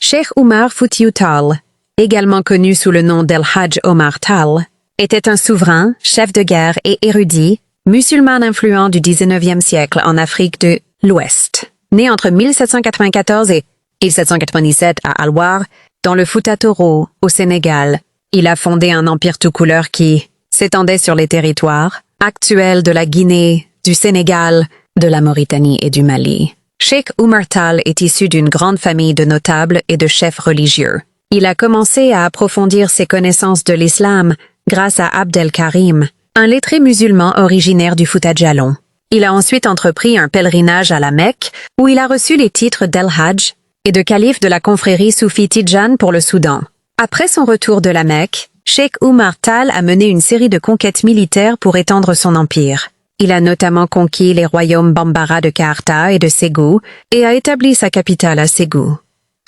Cheikh Oumar Foutiyou Tall, également connu sous le nom d'El-Hadj Omar Tall, était un souverain, chef de guerre et érudit, musulman influent du 19e siècle en Afrique de l'Ouest. Né entre 1794 et 1797 à Alwar, dans le Fouta Toro, au Sénégal, il a fondé un empire tout couleur qui s'étendait sur les territoires actuels de la Guinée, du Sénégal, de la Mauritanie et du Mali. Cheikh Oumar Tall est issu d'une grande famille de notables et de chefs religieux. Il a commencé à approfondir ses connaissances de l'islam grâce à Abd el-Karim, un lettré musulman originaire du Fouta Djallon. Il a ensuite entrepris un pèlerinage à la Mecque, où il a reçu les titres d'El-Hadj et de calife de la confrérie soufie Tidjane pour le Soudan. Après son retour de la Mecque, Cheikh Oumar Tall a mené une série de conquêtes militaires pour étendre son empire. Il a notamment conquis les royaumes Bambara de Kaarta et de Ségou et a établi sa capitale à Ségou.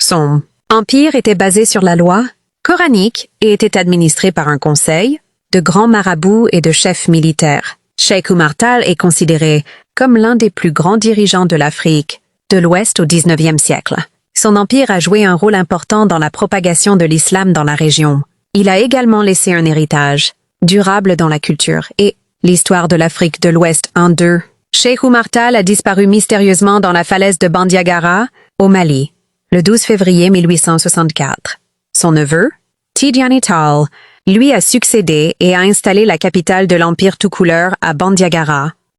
Son empire était basé sur la loi coranique et était administré par un conseil de grands marabouts et de chefs militaires. Cheikh Oumar Tall est considéré comme l'un des plus grands dirigeants de l'Afrique de l'Ouest au XIXe siècle. Son empire a joué un rôle important dans la propagation de l'islam dans la région. Il a également laissé un héritage durable dans la culture et l'histoire de l'Afrique de l'Ouest en deux. Cheikh Oumar Tall a disparu mystérieusement dans la falaise de Bandiagara, au Mali, le 12 février 1864. Son neveu, Tidjani Tall, lui a succédé et a installé la capitale de l'Empire tout couleur à Bandiagara,